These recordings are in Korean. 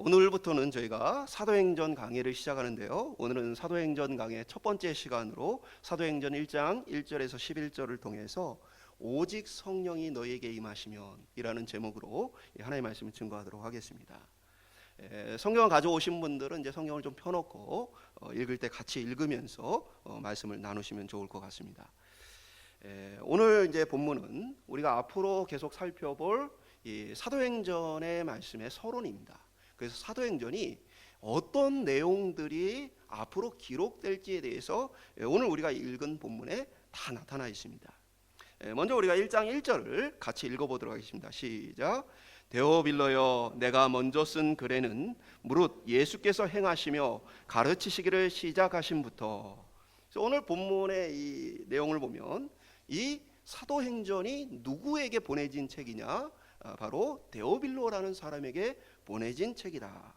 오늘부터는 저희가 사도행전 강해를 시작하는데요. 오늘은 사도행전 강해 첫 번째 시간으로 사도행전 1장 1절에서 11절을 통해서 오직 성령이 너희에게 임하시면 이라는 제목으로 하나님의 말씀을 증거하도록 하겠습니다. 성경을 가져오신 분들은 이제 성경을 좀 펴놓고 읽을 때 같이 읽으면서 말씀을 나누시면 좋을 것 같습니다. 오늘 이제 본문은 우리가 앞으로 계속 살펴볼 이 사도행전의 말씀의 서론입니다. 그래서 사도행전이 어떤 내용들이 앞으로 기록될지에 대해서 오늘 우리가 읽은 본문에 다 나타나 있습니다. 먼저 우리가 1장 1절을 같이 읽어보도록 하겠습니다. 시작. 데오빌러여, 내가 먼저 쓴 글에는 무릇 예수께서 행하시며 가르치시기를 시작하심부터. 그래서 오늘 본문의 이 내용을 보면 이 사도행전이 누구에게 보내진 책이냐? 바로 데오빌로라는 사람에게 보내진 책이다.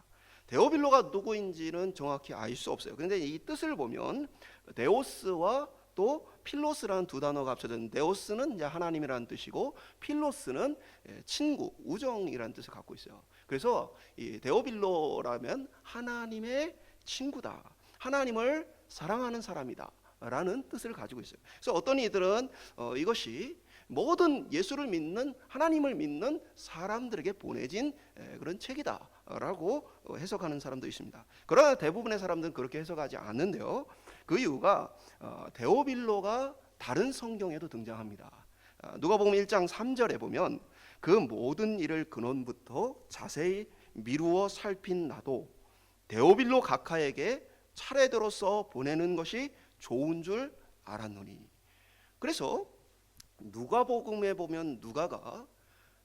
데오빌로가 누구인지는 정확히 알 수 없어요. 그런데 이 뜻을 보면 데오스와 또 필로스라는 두 단어가 합쳐진, 데오스는 이제 하나님이라는 뜻이고 필로스는 친구, 우정이라는 뜻을 갖고 있어요. 그래서 이 데오빌로라면 하나님의 친구다, 하나님을 사랑하는 사람이다 라는 뜻을 가지고 있어요. 그래서 어떤 이들은 이것이 모든 예수를 믿는, 하나님을 믿는 사람들에게 보내진 그런 책이다 라고 해석하는 사람도 있습니다. 그러나 대부분의 사람들은 그렇게 해석하지 않는데요. 그 이유가 데오빌로가 다른 성경에도 등장합니다. 누가복음 1장 3절에 보면 그 모든 일을 근원부터 자세히 미루어 살핀 나도 데오빌로 각하에게 차례대로서 보내는 것이 좋은 줄 알았노니. 그래서 누가복음에 보면 누가가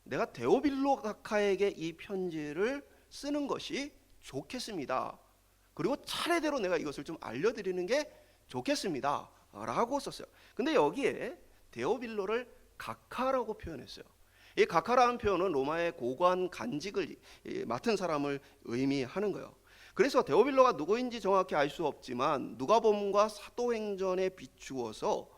내가 데오빌로 각하에게 이 편지를 쓰는 것이 좋겠습니다, 그리고 차례대로 내가 이것을 좀 알려드리는 게 좋겠습니다 라고 썼어요. 근데 여기에 데오빌로를 각하라고 표현했어요. 이 각하라는 표현은 로마의 고관 간직을 맡은 사람을 의미하는 거예요. 그래서 데오빌로가 누구인지 정확히 알 수 없지만 누가복음과 사도행전에 비추어서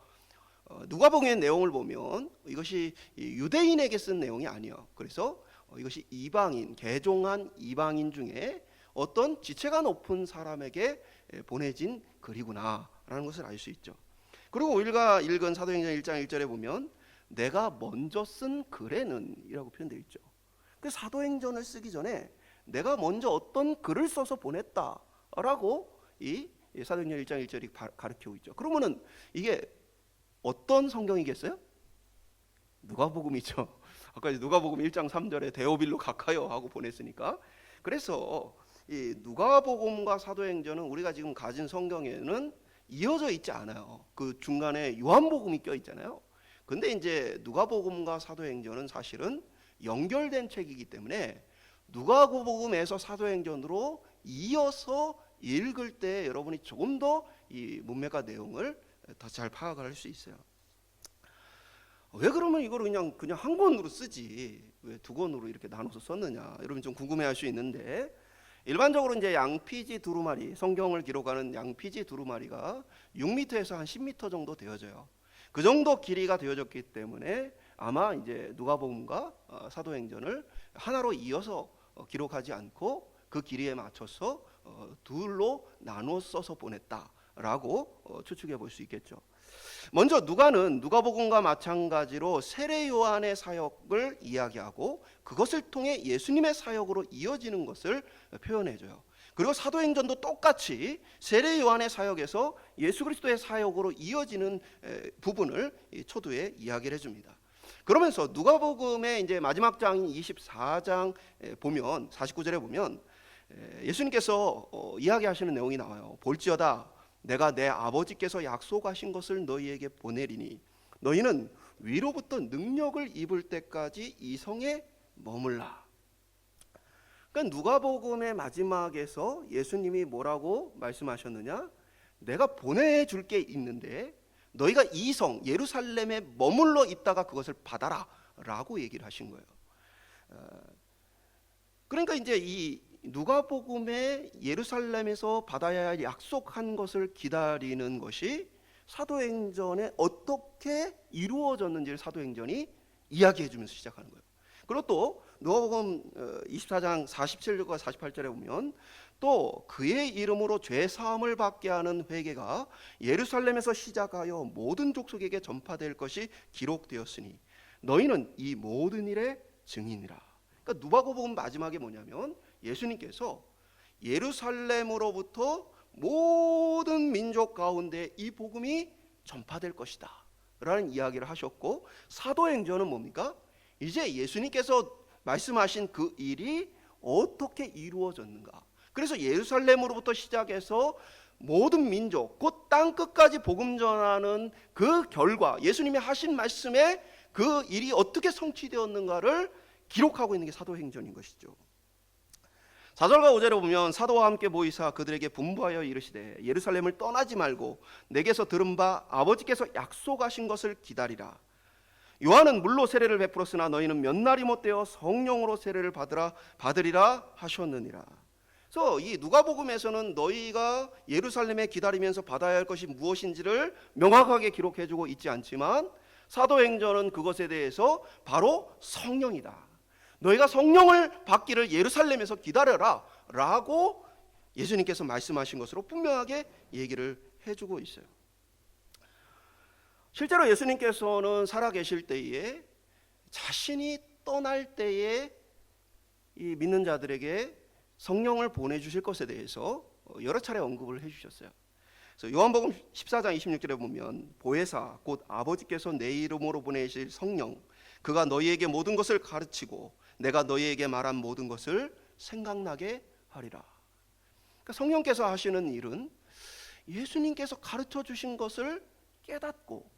누가복음의 내용을 보면 이것이 유대인에게 쓴 내용이 아니에요. 그래서 이것이 이방인, 개종한 이방인 중에 어떤 지체가 높은 사람에게 보내진 글이구나 라는 것을 알 수 있죠. 그리고 우리가 읽은 사도행전 1장 1절에 보면 내가 먼저 쓴 글에는 이라고 표현되어 있죠. 그 사도행전을 쓰기 전에 내가 먼저 어떤 글을 써서 보냈다라고 이 사도행전 1장 1절이 가르치고 있죠. 그러면은 이게 어떤 성경이겠어요? 누가복음이죠. 아까 누가복음 1장 3절에 데오빌로 각하여 하고 보냈으니까. 그래서 이 누가복음과 사도행전은 우리가 지금 가진 성경에는 이어져 있지 않아요. 그 중간에 요한복음이 껴 있잖아요. 근데 이제 누가복음과 사도행전은 사실은 연결된 책이기 때문에 누가복음에서 사도행전으로 이어서 읽을 때 여러분이 조금 더 이 문맥과 내용을 더 잘 파악을 할 수 있어요. 왜 그러면 이걸 그냥 한 권으로 쓰지 왜 두 권으로 이렇게 나눠서 썼느냐, 여러분 좀 궁금해할 수 있는데, 일반적으로 이제 양피지 두루마리, 성경을 기록하는 양피지 두루마리가 6m에서 한 10m 정도 되어져요. 그 정도 길이가 되어졌기 때문에 아마 이제 누가복음과 사도행전을 하나로 이어서 기록하지 않고 그 길이에 맞춰서 둘로 나눠 써서 보냈다라고 추측해 볼 수 있겠죠. 먼저 누가는 누가복음과 마찬가지로 세례 요한의 사역을 이야기하고 그것을 통해 예수님의 사역으로 이어지는 것을 표현해줘요. 그리고 사도행전도 똑같이 세례 요한의 사역에서 예수 그리스도의 사역으로 이어지는 부분을 초두에 이야기를 해줍니다. 그러면서 누가복음의 이제 마지막 장인 24장 보면 49절에 보면 예수님께서 이야기하시는 내용이 나와요. 볼지어다 내가 내 아버지께서 약속하신 것을 너희에게 보내리니 너희는 위로부터 능력을 입을 때까지 이 성에 머물라. 그러니까 누가복음의 마지막에서 예수님이 뭐라고 말씀하셨느냐? 내가 보내줄 게 있는데 너희가 이 성 예루살렘에 머물러 있다가 그것을 받아라 라고 얘기를 하신 거예요. 그러니까 이제 이 누가복음의 예루살렘에서 받아야 할 약속한 것을 기다리는 것이 사도행전에 어떻게 이루어졌는지를 사도행전이 이야기해 주면서 시작하는 거예요. 그리고 또 누가복음 24장 47절과 48절에 보면 또 그의 이름으로 죄 사함을 받게 하는 회개가 예루살렘에서 시작하여 모든 족속에게 전파될 것이 기록되었으니 너희는 이 모든 일의 증인이라. 그러니까 누가복음 마지막에 뭐냐면 예수님께서 예루살렘으로부터 모든 민족 가운데 이 복음이 전파될 것이다 라는 이야기를 하셨고, 사도행전은 뭡니까? 이제 예수님께서 말씀하신 그 일이 어떻게 이루어졌는가. 그래서 예루살렘으로부터 시작해서 모든 민족 곧 땅끝까지 복음 전하는 그 결과, 예수님이 하신 말씀에 그 일이 어떻게 성취되었는가를 기록하고 있는 게 사도행전인 것이죠. 4절과 5절에 보면 사도와 함께 모이사 그들에게 분부하여 이르시되 예루살렘을 떠나지 말고 내게서 들은 바 아버지께서 약속하신 것을 기다리라. 요한은 물로 세례를 베풀었으나 너희는 몇 날이 못되어 성령으로 세례를 받으리라 하셨느니라. 그래서 이 누가복음에서는 너희가 예루살렘에 기다리면서 받아야 할 것이 무엇인지를 명확하게 기록해주고 있지 않지만, 사도행전은 그것에 대해서 바로 성령이다, 너희가 성령을 받기를 예루살렘에서 기다려라 라고 예수님께서 말씀하신 것으로 분명하게 얘기를 해주고 있어요. 실제로 예수님께서는 살아계실 때에 자신이 떠날 때에 이 믿는 자들에게 성령을 보내주실 것에 대해서 여러 차례 언급을 해주셨어요. 그래서 요한복음 14장 26절에 보면 보혜사 곧 아버지께서 내 이름으로 보내실 성령, 그가 너희에게 모든 것을 가르치고 내가 너희에게 말한 모든 것을 생각나게 하리라. 그러니까 성령께서 하시는 일은 예수님께서 가르쳐 주신 것을 깨닫고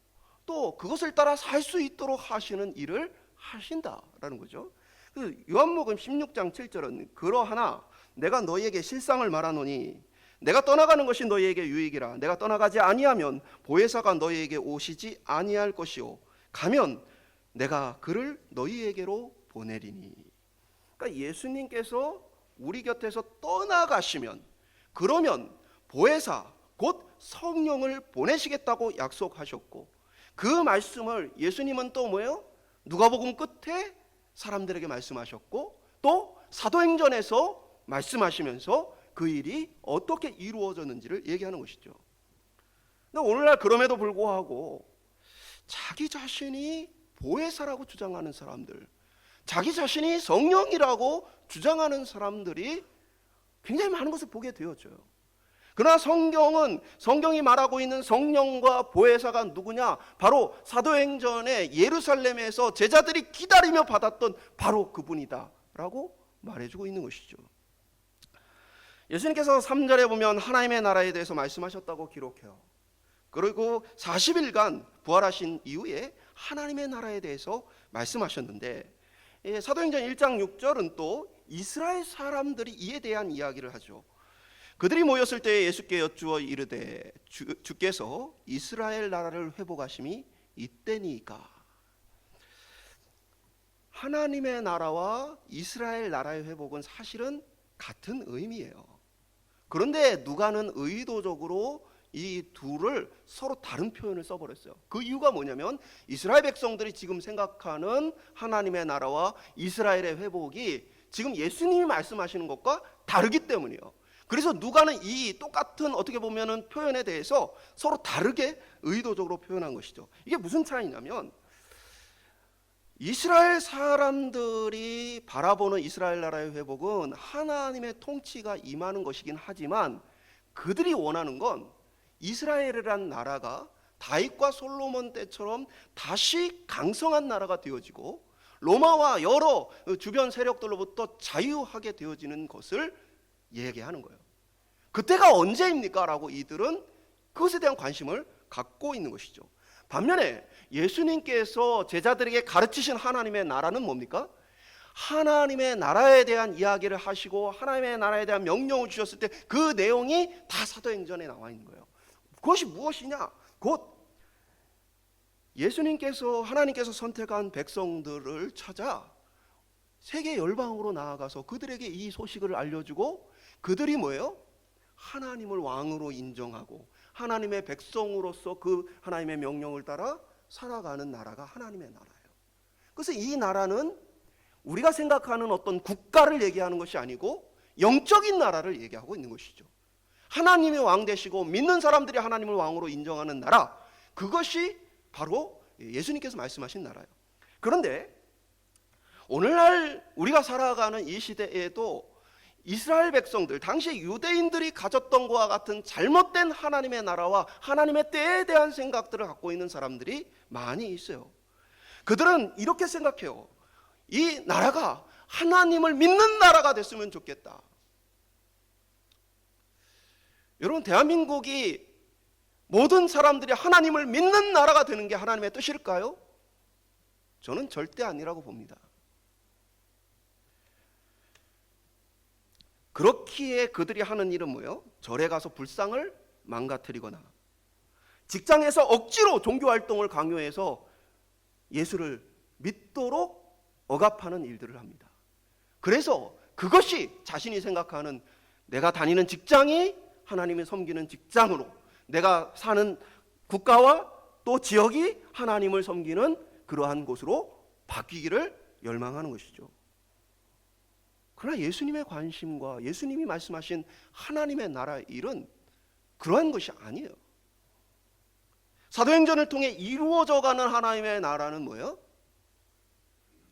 또 그것을 따라 살 수 있도록 하시는 일을 하신다라는 거죠. 그래서 요한복음 16장 7절은 그러하나 내가 너희에게 실상을 말하노니 내가 떠나가는 것이 너희에게 유익이라. 내가 떠나가지 아니하면 보혜사가 너희에게 오시지 아니할 것이요 가면 내가 그를 너희에게로 보내리니. 그러니까 예수님께서 우리 곁에서 떠나가시면 그러면 보혜사 곧 성령을 보내시겠다고 약속하셨고, 그 말씀을 예수님은 또 뭐예요? 누가복음 끝에 사람들에게 말씀하셨고 또 사도행전에서 말씀하시면서 그 일이 어떻게 이루어졌는지를 얘기하는 것이죠. 근데 오늘날 그럼에도 불구하고 자기 자신이 보혜사라고 주장하는 사람들, 자기 자신이 성령이라고 주장하는 사람들이 굉장히 많은 것을 보게 되어져요. 그러나 성경이 말하고 있는 성령과 보혜사가 누구냐? 바로 사도행전에 예루살렘에서 제자들이 기다리며 받았던 바로 그분이다 라고 말해주고 있는 것이죠. 예수님께서 3절에 보면 하나님의 나라에 대해서 말씀하셨다고 기록해요. 그리고 40일간 부활하신 이후에 하나님의 나라에 대해서 말씀하셨는데, 사도행전 1장 6절은 또 이스라엘 사람들이 이에 대한 이야기를 하죠. 그들이 모였을 때 예수께 여쭈어 이르되 주께서 이스라엘 나라를 회복하심이 이때니까. 하나님의 나라와 이스라엘 나라의 회복은 사실은 같은 의미예요. 그런데 누가는 의도적으로 이 둘을 서로 다른 표현을 써버렸어요. 그 이유가 뭐냐면 이스라엘 백성들이 지금 생각하는 하나님의 나라와 이스라엘의 회복이 지금 예수님이 말씀하시는 것과 다르기 때문이에요. 그래서 누가는 이 똑같은 어떻게 보면은 표현에 대해서 서로 다르게 의도적으로 표현한 것이죠. 이게 무슨 차이냐면 이스라엘 사람들이 바라보는 이스라엘 나라의 회복은 하나님의 통치가 임하는 것이긴 하지만 그들이 원하는 건 이스라엘이란 나라가 다윗과 솔로몬 때처럼 다시 강성한 나라가 되어지고 로마와 여러 주변 세력들로부터 자유하게 되어지는 것을 얘기하는 거예요. 그때가 언제입니까? 라고 이들은 그것에 대한 관심을 갖고 있는 것이죠. 반면에 예수님께서 제자들에게 가르치신 하나님의 나라는 뭡니까? 하나님의 나라에 대한 이야기를 하시고 하나님의 나라에 대한 명령을 주셨을 때 그 내용이 다 사도행전에 나와 있는 거예요. 그것이 무엇이냐? 곧 하나님께서 선택한 백성들을 찾아 세계 열방으로 나아가서 그들에게 이 소식을 알려주고 그들이 뭐예요? 하나님을 왕으로 인정하고 하나님의 백성으로서 그 하나님의 명령을 따라 살아가는 나라가 하나님의 나라예요. 그래서 이 나라는 우리가 생각하는 어떤 국가를 얘기하는 것이 아니고 영적인 나라를 얘기하고 있는 것이죠. 하나님이 왕 되시고 믿는 사람들이 하나님을 왕으로 인정하는 나라, 그것이 바로 예수님께서 말씀하신 나라예요. 그런데 오늘날 우리가 살아가는 이 시대에도 이스라엘 백성들, 당시 유대인들이 가졌던 것과 같은 잘못된 하나님의 나라와 하나님의 때에 대한 생각들을 갖고 있는 사람들이 많이 있어요. 그들은 이렇게 생각해요. 이 나라가 하나님을 믿는 나라가 됐으면 좋겠다. 여러분, 대한민국이 모든 사람들이 하나님을 믿는 나라가 되는 게 하나님의 뜻일까요? 저는 절대 아니라고 봅니다. 그렇기에 그들이 하는 일은 뭐예요? 절에 가서 불상을 망가뜨리거나 직장에서 억지로 종교활동을 강요해서 예수를 믿도록 억압하는 일들을 합니다. 그래서 그것이 자신이 생각하는 내가 다니는 직장이 하나님을 섬기는 직장으로, 내가 사는 국가와 또 지역이 하나님을 섬기는 그러한 곳으로 바뀌기를 열망하는 것이죠. 그러나 예수님의 관심과 예수님이 말씀하신 하나님의 나라 일은 그러한 것이 아니에요. 사도행전을 통해 이루어져가는 하나님의 나라는 뭐예요?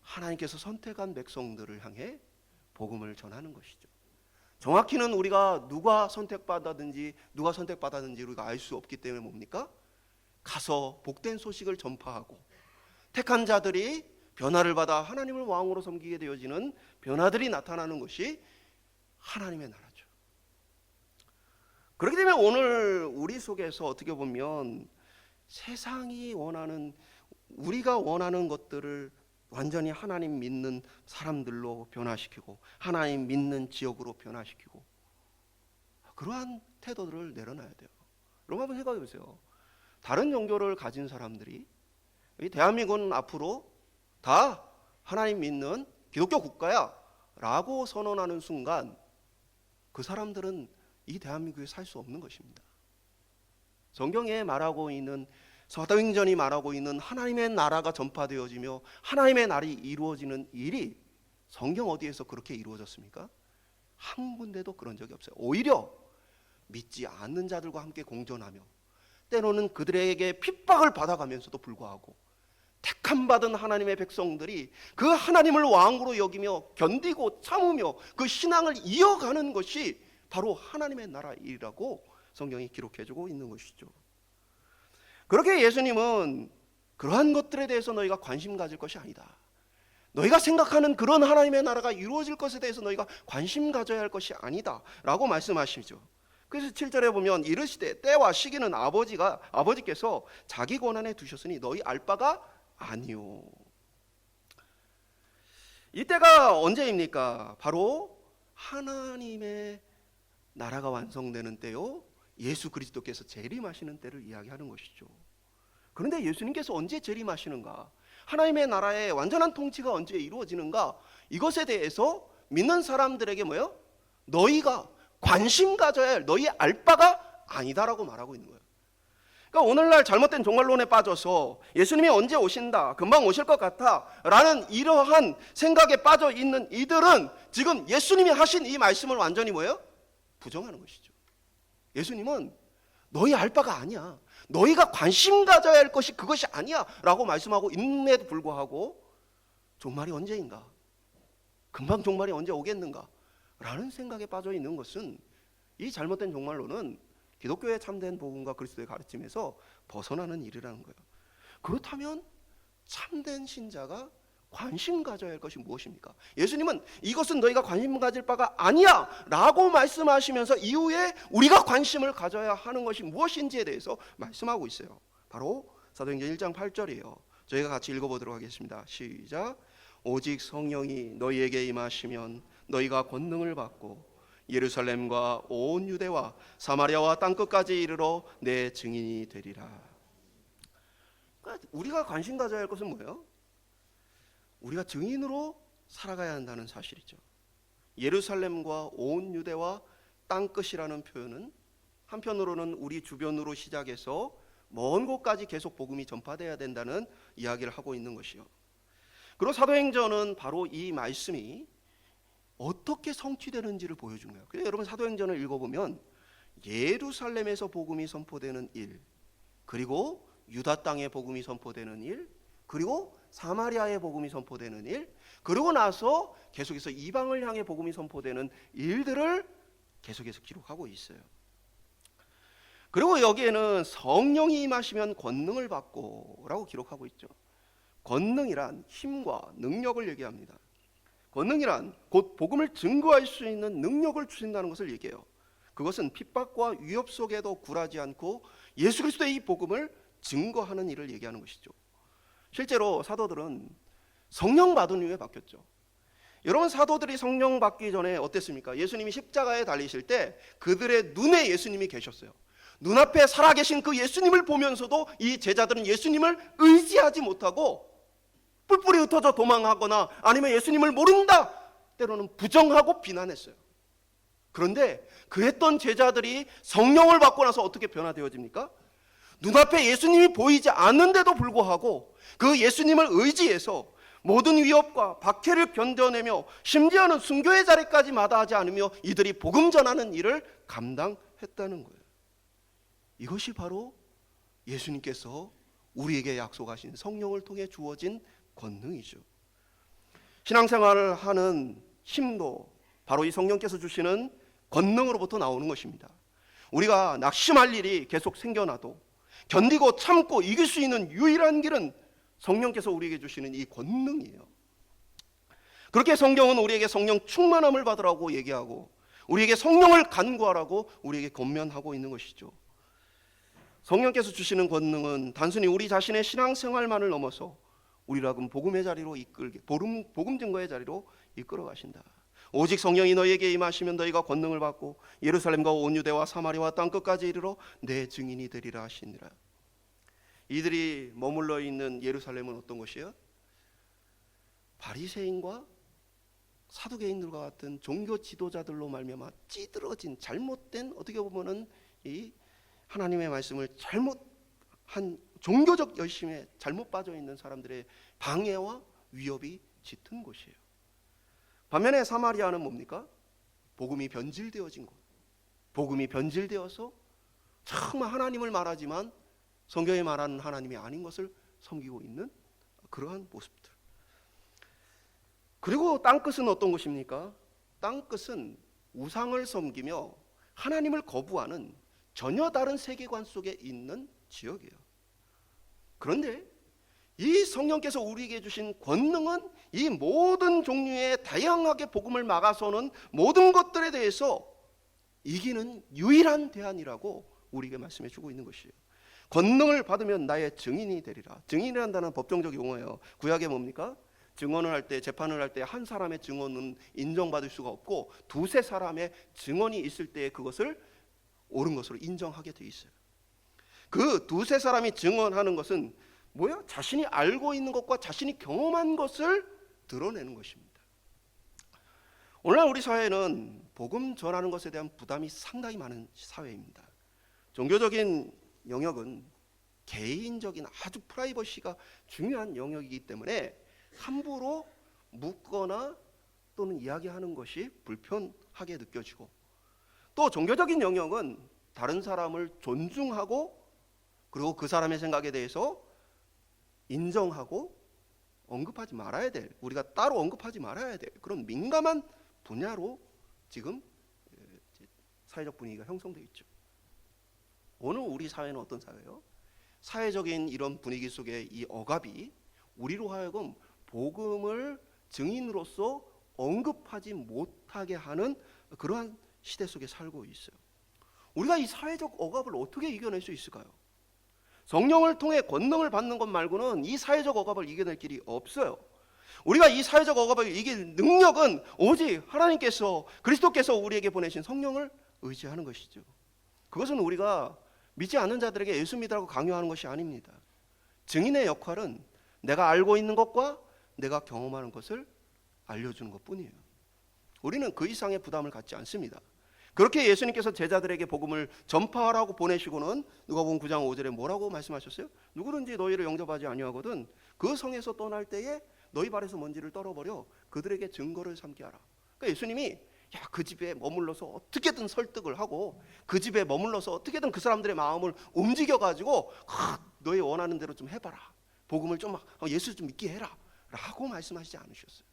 하나님께서 선택한 백성들을 향해 복음을 전하는 것이죠. 정확히는 우리가 누가 선택받았는지 우리가 알 수 없기 때문에 뭡니까? 가서 복된 소식을 전파하고 택한 자들이 변화를 받아 하나님을 왕으로 섬기게 되어지는 변화들이 나타나는 것이 하나님의 나라죠. 그렇기 때문에 오늘 우리 속에서 어떻게 보면 세상이 원하는, 우리가 원하는 것들을 완전히 하나님 믿는 사람들로 변화시키고 하나님 믿는 지역으로 변화시키고 그러한 태도들을 내려놔야 돼요. 여러분 한번 생각해 보세요. 다른 종교를 가진 사람들이 이 대한민국은 앞으로 다 하나님 믿는 기독교 국가야 라고 선언하는 순간 그 사람들은 이 대한민국에 살 수 없는 것입니다. 성경에 말하고 있는, 사도행전이 말하고 있는 하나님의 나라가 전파되어지며 하나님의 날이 이루어지는 일이 성경 어디에서 그렇게 이루어졌습니까? 한 군데도 그런 적이 없어요. 오히려 믿지 않는 자들과 함께 공존하며 때로는 그들에게 핍박을 받아가면서도 불구하고 택함 받은 하나님의 백성들이 그 하나님을 왕으로 여기며 견디고 참으며 그 신앙을 이어가는 것이 바로 하나님의 나라 일이라고 성경이 기록해주고 있는 것이죠. 그렇게 예수님은 그러한 것들에 대해서 너희가 관심 가질 것이 아니다. 너희가 생각하는 그런 하나님의 나라가 이루어질 것에 대해서 너희가 관심 가져야 할 것이 아니다 라고 말씀하시죠. 그래서 7절에 보면 이르시되 때와 시기는 아버지께서 자기 권한에 두셨으니 너희 알 바가 아니요. 이때가 언제입니까? 바로 하나님의 나라가 완성되는 때요, 예수 그리스도께서 재림하시는 때를 이야기하는 것이죠. 그런데 예수님께서 언제 재림하시는가? 하나님의 나라의 완전한 통치가 언제 이루어지는가? 이것에 대해서 믿는 사람들에게 뭐예요? 너희가 관심 가져야 할, 너희 알 바가 아니다라고 말하고 있는 거예요. 그러니까 오늘날 잘못된 종말론에 빠져서 예수님이 언제 오신다, 금방 오실 것 같아 라는 이러한 생각에 빠져 있는 이들은 지금 예수님이 하신 이 말씀을 완전히 뭐예요? 부정하는 것이죠. 예수님은 너희 알 바가 아니야, 너희가 관심 가져야 할 것이 그것이 아니야 라고 말씀하고 있는데도 불구하고 종말이 언제인가, 금방 종말이 언제 오겠는가 라는 생각에 빠져 있는 것은, 이 잘못된 종말론은 기독교의 참된 복음과 그리스도의 가르침에서 벗어나는 일이라는 거예요. 그렇다면 참된 신자가 관심 가져야 할 것이 무엇입니까? 예수님은 이것은 너희가 관심 가질 바가 아니야 라고 말씀하시면서 이후에 우리가 관심을 가져야 하는 것이 무엇인지에 대해서 말씀하고 있어요. 바로 사도행전 1장 8절이에요. 저희가 같이 읽어보도록 하겠습니다. 시작. 오직 성령이 너희에게 임하시면 너희가 권능을 받고 예루살렘과 온 유대와 사마리아와 땅끝까지 이르러 내 증인이 되리라. 그러니까 우리가 관심 가져야 할 것은 뭐예요? 우리가 증인으로 살아가야 한다는 사실이죠. 예루살렘과 온 유대와 땅끝이라는 표현은 한편으로는 우리 주변으로 시작해서 먼 곳까지 계속 복음이 전파돼야 된다는 이야기를 하고 있는 것이요. 그리고 사도행전은 바로 이 말씀이 어떻게 성취되는지를 보여준 거예요. 그래서 여러분 사도행전을 읽어보면 예루살렘에서 복음이 선포되는 일, 그리고 유다 땅에 복음이 선포되는 일, 그리고 사마리아에 복음이 선포되는 일, 그러고 나서 계속해서 이방을 향해 복음이 선포되는 일들을 계속해서 기록하고 있어요. 그리고 여기에는 성령이 임하시면 권능을 받고 라고 기록하고 있죠. 권능이란 힘과 능력을 얘기합니다. 권능이란 곧 복음을 증거할 수 있는 능력을 주신다는 것을 얘기해요. 그것은 핍박과 위협 속에도 굴하지 않고 예수 그리스도의 이 복음을 증거하는 일을 얘기하는 것이죠. 실제로 사도들은 성령 받은 후에 바뀌었죠. 여러분 사도들이 성령 받기 전에 어땠습니까? 예수님이 십자가에 달리실 때 그들의 눈에 예수님이 계셨어요. 눈앞에 살아계신 그 예수님을 보면서도 이 제자들은 예수님을 의지하지 못하고 뿔뿔이 흩어져 도망하거나 아니면 예수님을 모른다 때로는 부정하고 비난했어요. 그런데 그랬던 제자들이 성령을 받고 나서 어떻게 변화되어집니까? 눈앞에 예수님이 보이지 않는데도 불구하고 그 예수님을 의지해서 모든 위협과 박해를 견뎌내며 심지어는 순교의 자리까지 마다하지 않으며 이들이 복음 전하는 일을 감당했다는 거예요. 이것이 바로 예수님께서 우리에게 약속하신 성령을 통해 주어진 권능이죠. 신앙생활을 하는 힘도 바로 이 성령께서 주시는 권능으로부터 나오는 것입니다. 우리가 낙심할 일이 계속 생겨나도 견디고 참고 이길 수 있는 유일한 길은 성령께서 우리에게 주시는 이 권능이에요. 그렇게 성경은 우리에게 성령 충만함을 받으라고 얘기하고 우리에게 성령을 간구하라고 우리에게 권면하고 있는 것이죠. 성령께서 주시는 권능은 단순히 우리 자신의 신앙생활만을 넘어서 우리를 하여금 복음의 자리로 이끌게, 복음 증거의 자리로 이끌어 가신다. 오직 성령이 너희에게 임하시면 너희가 권능을 받고 예루살렘과 온 유대와 사마리아와 땅 끝까지 이르러 내 증인이 되리라 하시니라. 이들이 머물러 있는 예루살렘은 어떤 곳이에요? 바리새인과 사두개인들과 같은 종교 지도자들로 말미암아 찌들어진 잘못된 어떻게 보면은 이 하나님의 말씀을 잘못한 종교적 열심에 잘못 빠져 있는 사람들의 방해와 위협이 짙은 곳이에요. 반면에 사마리아는 뭡니까? 복음이 변질되어진 곳. 복음이 변질되어서 정말 하나님을 말하지만 성경에 말하는 하나님이 아닌 것을 섬기고 있는 그러한 모습들. 그리고 땅끝은 어떤 곳입니까? 땅끝은 우상을 섬기며 하나님을 거부하는 전혀 다른 세계관 속에 있는 지역이에요. 그런데 이 성령께서 우리에게 주신 권능은 이 모든 종류의 다양하게 복음을 막아서는 모든 것들에 대해서 이기는 유일한 대안이라고 우리에게 말씀해 주고 있는 것이에요. 권능을 받으면 나의 증인이 되리라. 증인이라는 단어는 법정적 용어예요. 구약에 뭡니까? 증언을 할 때, 재판을 할 때 한 사람의 증언은 인정받을 수가 없고 두세 사람의 증언이 있을 때 그것을 옳은 것으로 인정하게 돼 있어요. 그 두세 사람이 증언하는 것은 뭐야? 자신이 알고 있는 것과 자신이 경험한 것을 드러내는 것입니다. 오늘날 우리 사회는 복음 전하는 것에 대한 부담이 상당히 많은 사회입니다. 종교적인 영역은 개인적인 아주 프라이버시가 중요한 영역이기 때문에 함부로 묻거나 또는 이야기하는 것이 불편하게 느껴지고, 또 종교적인 영역은 다른 사람을 존중하고 그리고 그 사람의 생각에 대해서 인정하고 언급하지 말아야 될, 우리가 따로 언급하지 말아야 될 그런 민감한 분야로 지금 사회적 분위기가 형성되어 있죠. 오늘 우리 사회는 어떤 사회예요? 사회적인 이런 분위기 속에 이 억압이 우리로 하여금 복음을 증인으로서 언급하지 못하게 하는 그러한 시대 속에 살고 있어요. 우리가 이 사회적 억압을 어떻게 이겨낼 수 있을까요? 성령을 통해 권능을 받는 것 말고는 이 사회적 억압을 이겨낼 길이 없어요. 우리가 이 사회적 억압을 이길 능력은 오직 하나님께서, 그리스도께서 우리에게 보내신 성령을 의지하는 것이죠. 그것은 우리가 믿지 않는 자들에게 예수 믿으라고 강요하는 것이 아닙니다. 증인의 역할은 내가 알고 있는 것과 내가 경험하는 것을 알려주는 것뿐이에요. 우리는 그 이상의 부담을 갖지 않습니다. 그렇게 예수님께서 제자들에게 복음을 전파하라고 보내시고는 누가복음 9장 5절에 뭐라고 말씀하셨어요? 누구든지 너희를 영접하지 아니하거든 그 성에서 떠날 때에 너희 발에서 먼지를 떨어버려 그들에게 증거를 삼게 하라. 그러니까 예수님이 그 집에 머물러서 어떻게든 설득을 하고 그 집에 머물러서 어떻게든 그 사람들의 마음을 움직여가지고 너희 원하는 대로 좀 해봐라. 복음을 좀 예수 좀 믿게 해라 라고 말씀하시지 않으셨어요.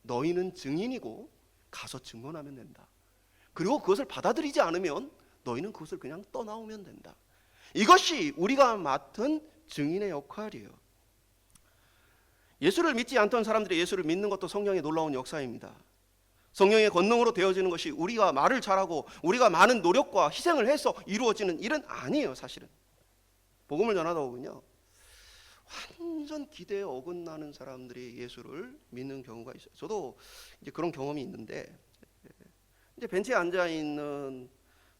너희는 증인이고 가서 증언하면 된다. 그리고 그것을 받아들이지 않으면 너희는 그것을 그냥 떠나오면 된다. 이것이 우리가 맡은 증인의 역할이에요. 예수를 믿지 않던 사람들이 예수를 믿는 것도 성령의 놀라운 역사입니다. 성령의 권능으로 되어지는 것이 우리가 말을 잘하고 우리가 많은 노력과 희생을 해서 이루어지는 일은 아니에요. 사실은 복음을 전하다 보면요, 완전 기대에 어긋나는 사람들이 예수를 믿는 경우가 있어요. 저도 이제 그런 경험이 있는데, 이제 벤치에 앉아 있는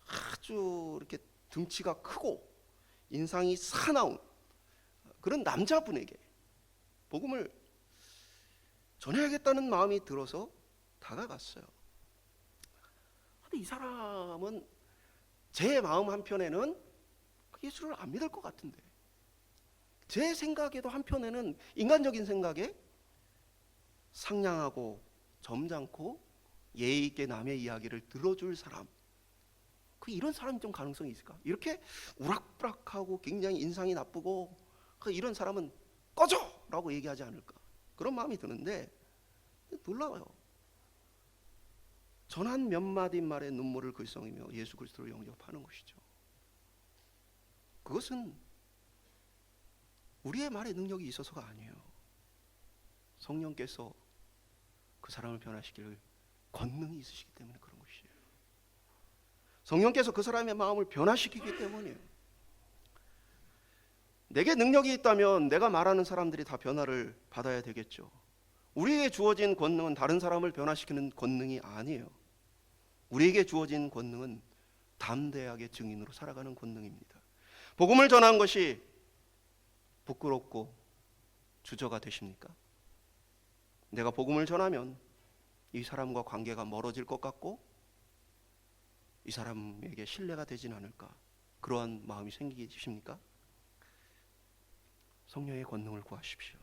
아주 이렇게 등치가 크고 인상이 사나운 그런 남자분에게 복음을 전해야겠다는 마음이 들어서 다가갔어요. 근데 이 사람은 제 마음 한편에는 예수를 안 믿을 것 같은데, 제 생각에도 한편에는 인간적인 생각에 상냥하고 점잖고 예의 있게 남의 이야기를 들어줄 사람, 이런 사람이 좀 가능성이 있을까? 이렇게 우락부락하고 굉장히 인상이 나쁘고 이런 사람은 꺼져! 라고 얘기하지 않을까? 그런 마음이 드는데 놀라워요. 전한 몇 마디 말에 눈물을 글썽이며 예수 그리스도를 영접하는 것이죠. 그것은 우리의 말에 능력이 있어서가 아니에요. 성령께서 그 사람을 변화시킬 권능이 있으시기 때문에 그런 것이에요. 성령께서 그 사람의 마음을 변화시키기 때문이에요. 내게 능력이 있다면 내가 말하는 사람들이 다 변화를 받아야 되겠죠. 우리에게 주어진 권능은 다른 사람을 변화시키는 권능이 아니에요. 우리에게 주어진 권능은 담대하게 증인으로 살아가는 권능입니다. 복음을 전한 것이 부끄럽고 주저가 되십니까? 내가 복음을 전하면 이 사람과 관계가 멀어질 것 같고 이 사람에게 신뢰가 되진 않을까, 그러한 마음이 생기십니까? 성령의 권능을 구하십시오.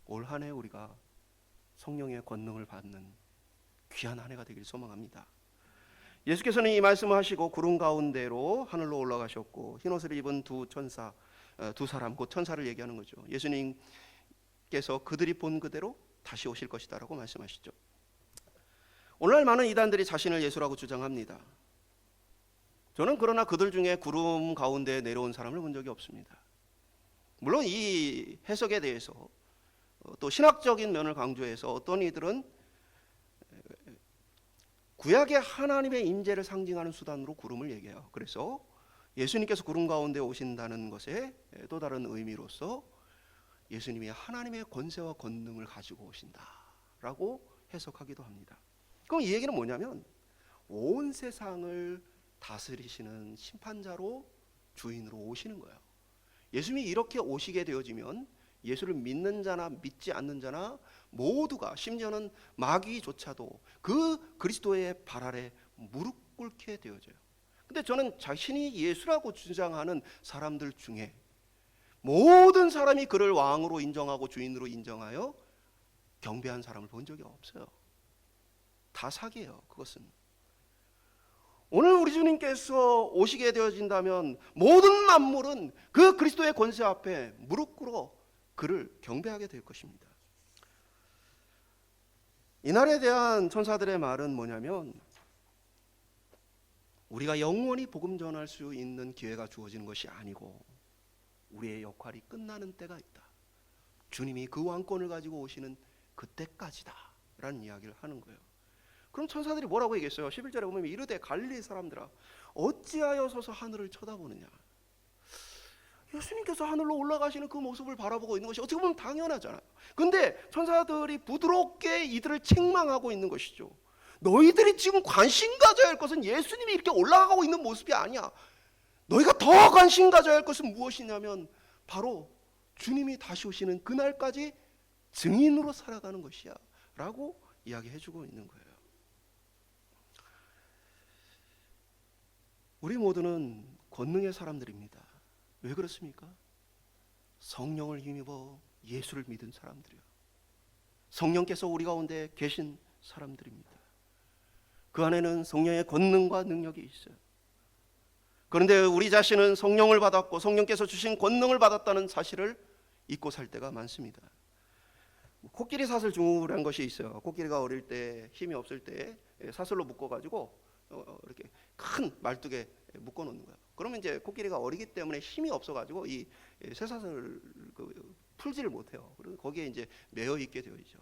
올 한 해 우리가 성령의 권능을 받는 귀한 한 해가 되길 소망합니다. 예수께서는 이 말씀을 하시고 구름 가운데로 하늘로 올라가셨고 흰옷을 입은 두 사람, 곧 천사를 얘기하는 거죠. 예수님께서 그들이 본 그대로 다시 오실 것이다 라고 말씀하시죠. 오늘날 많은 이단들이 자신을 예수라고 주장합니다. 저는 그러나 그들 중에 구름 가운데 내려온 사람을 본 적이 없습니다. 물론 이 해석에 대해서 또 신학적인 면을 강조해서 어떤 이들은 구약의 하나님의 임재를 상징하는 수단으로 구름을 얘기해요. 그래서 예수님께서 구름 가운데 오신다는 것의 또 다른 의미로서 예수님이 하나님의 권세와 권능을 가지고 오신다라고 해석하기도 합니다. 그럼 이 얘기는 뭐냐면 온 세상을 다스리시는 심판자로 주인으로 오시는 거예요. 예수님이 이렇게 오시게 되어지면 예수를 믿는 자나 믿지 않는 자나 모두가, 심지어는 마귀조차도 그 그리스도의 발 아래 무릎 꿇게 되어져요. 근데 저는 자신이 예수라고 주장하는 사람들 중에 모든 사람이 그를 왕으로 인정하고 주인으로 인정하여 경배한 사람을 본 적이 없어요. 다 사기예요. 그것은 오늘 우리 주님께서 오시게 되어진다면 모든 만물은 그 그리스도의 권세 앞에 무릎 꿇어 그를 경배하게 될 것입니다. 이날에 대한 천사들의 말은 뭐냐면 우리가 영원히 복음 전할 수 있는 기회가 주어지는 것이 아니고 우리의 역할이 끝나는 때가 있다. 주님이 그 왕권을 가지고 오시는 그때까지다 라는 이야기를 하는 거예요. 그럼 천사들이 뭐라고 얘기했어요? 11절에 보면 이르되 갈릴리 사람들아 어찌하여 서서 하늘을 쳐다보느냐. 예수님께서 하늘로 올라가시는 그 모습을 바라보고 있는 것이 어떻게 보면 당연하잖아요. 근데 천사들이 부드럽게 이들을 책망하고 있는 것이죠. 너희들이 지금 관심 가져야 할 것은 예수님이 이렇게 올라가고 있는 모습이 아니야. 너희가 더 관심 가져야 할 것은 무엇이냐면 바로 주님이 다시 오시는 그날까지 증인으로 살아가는 것이야 라고 이야기해주고 있는 거예요. 우리 모두는 권능의 사람들입니다. 왜 그렇습니까? 성령을 힘입어 예수를 믿은 사람들이요. 성령께서 우리 가운데 계신 사람들입니다. 그 안에는 성령의 권능과 능력이 있어요. 그런데 우리 자신은 성령을 받았고 성령께서 주신 권능을 받았다는 사실을 잊고 살 때가 많습니다. 코끼리 사슬 증후라는 것이 있어요. 코끼리가 어릴 때 힘이 없을 때 사슬로 묶어가지고 이렇게 큰 말뚝에 묶어놓는 거예요. 그러면 이제 코끼리가 어리기 때문에 힘이 없어가지고 이 쇠사슬을 풀지를 못해요. 그래서 거기에 이제 매여 있게 되어 있죠.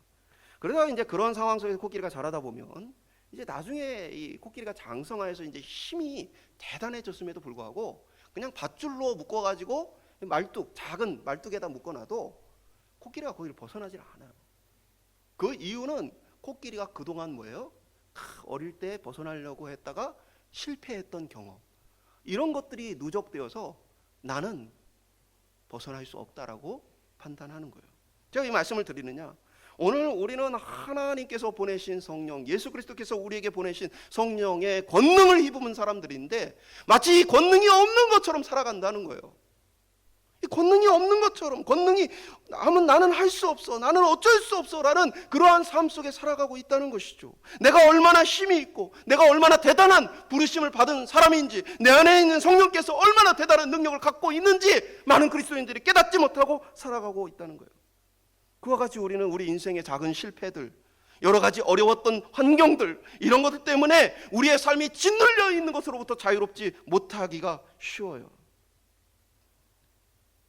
그러다가 이제 그런 상황 속에서 코끼리가 자라다 보면 이제 나중에 이 코끼리가 장성하여서 이제 힘이 대단해졌음에도 불구하고 그냥 밧줄로 묶어가지고 작은 말뚝에다 묶어놔도 코끼리가 거기를 벗어나질 않아요. 그 이유는 코끼리가 그동안 뭐예요? 어릴 때 벗어나려고 했다가 실패했던 경험, 이런 것들이 누적되어서 나는 벗어날 수 없다라고 판단하는 거예요. 제가 이 말씀을 드리느냐, 오늘 우리는 하나님께서 보내신 성령, 예수 그리스도께서 우리에게 보내신 성령의 권능을 입은 사람들인데 마치 이 권능이 없는 것처럼 살아간다는 거예요. 이 권능이 없는 것처럼, 권능이 나는 할 수 없어, 나는 어쩔 수 없어 라는 그러한 삶 속에 살아가고 있다는 것이죠. 내가 얼마나 힘이 있고 내가 얼마나 대단한 부르심을 받은 사람인지, 내 안에 있는 성령께서 얼마나 대단한 능력을 갖고 있는지 많은 그리스도인들이 깨닫지 못하고 살아가고 있다는 거예요. 그와 같이 우리는 우리 인생의 작은 실패들, 여러 가지 어려웠던 환경들, 이런 것들 때문에 우리의 삶이 짓눌려 있는 것으로부터 자유롭지 못하기가 쉬워요.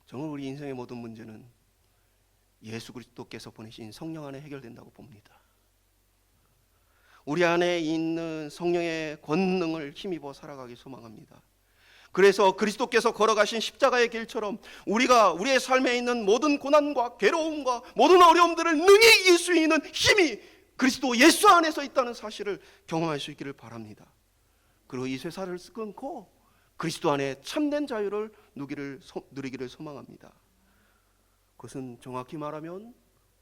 정말 우리 인생의 모든 문제는 예수 그리스도께서 보내신 성령 안에 해결된다고 봅니다. 우리 안에 있는 성령의 권능을 힘입어 살아가기 소망합니다. 그래서 그리스도께서 걸어가신 십자가의 길처럼 우리가 우리의 삶에 있는 모든 고난과 괴로움과 모든 어려움들을 능히 이길 수 있는 힘이 그리스도 예수 안에서 있다는 사실을 경험할 수 있기를 바랍니다. 그리고 이 쇠사슬을 끊고 그리스도 안에 참된 자유를 누리기를 소망합니다. 그것은 정확히 말하면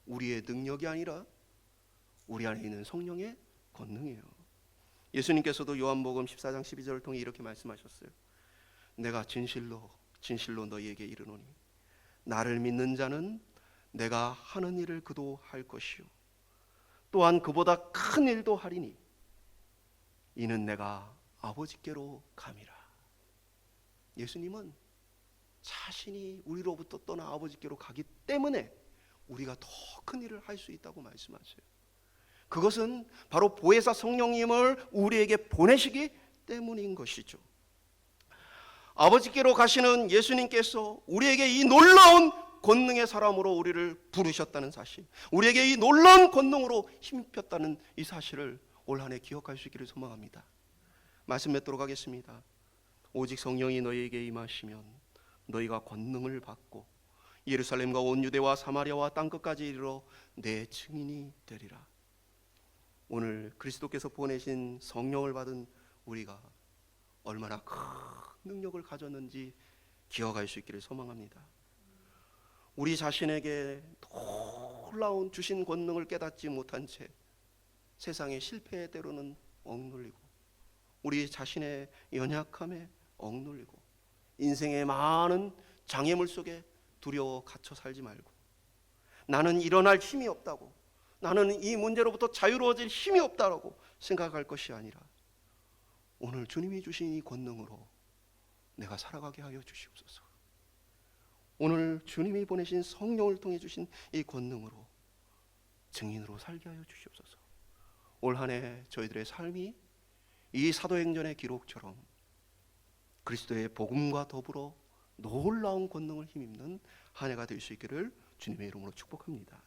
우리의 능력이 아니라 우리 안에 있는 성령의 권능이에요. 예수님께서도 요한복음 14장 12절을 통해 이렇게 말씀하셨어요. 내가 진실로 너희에게 이르노니 나를 믿는 자는 내가 하는 일을 그도 할 것이요 또한 그보다 큰 일도 하리니 이는 내가 아버지께로 감이라. 예수님은 자신이 우리로부터 떠나 아버지께로 가기 때문에 우리가 더 큰 일을 할 수 있다고 말씀하세요. 그것은 바로 보혜사 성령님을 우리에게 보내시기 때문인 것이죠. 아버지께로 가시는 예수님께서 우리에게 이 놀라운 권능의 사람으로 우리를 부르셨다는 사실, 우리에게 이 놀라운 권능으로 힘입혔다는 이 사실을 올 한 해 기억할 수 있기를 소망합니다. 말씀 맺도록 하겠습니다. 오직 성령이 너희에게 임하시면 너희가 권능을 받고 예루살렘과 온 유대와 사마리아와 땅끝까지 이르러 내 증인이 되리라. 오늘 그리스도께서 보내신 성령을 받은 우리가 얼마나 큰 능력을 가졌는지 기억할 수 있기를 소망합니다. 우리 자신에게 놀라운 주신 권능을 깨닫지 못한 채 세상의 실패의 때로는 억눌리고 우리 자신의 연약함에 억눌리고 인생의 많은 장애물 속에 두려워 갇혀 살지 말고 나는 일어날 힘이 없다고, 나는 이 문제로부터 자유로워질 힘이 없다고 생각할 것이 아니라 오늘 주님이 주신 이 권능으로 내가 살아가게 하여 주시옵소서. 오늘 주님이 보내신 성령을 통해 주신 이 권능으로 증인으로 살게 하여 주시옵소서. 올 한 해 저희들의 삶이 이 사도행전의 기록처럼 그리스도의 복음과 더불어 놀라운 권능을 힘입는 한 해가 될 수 있기를 주님의 이름으로 축복합니다.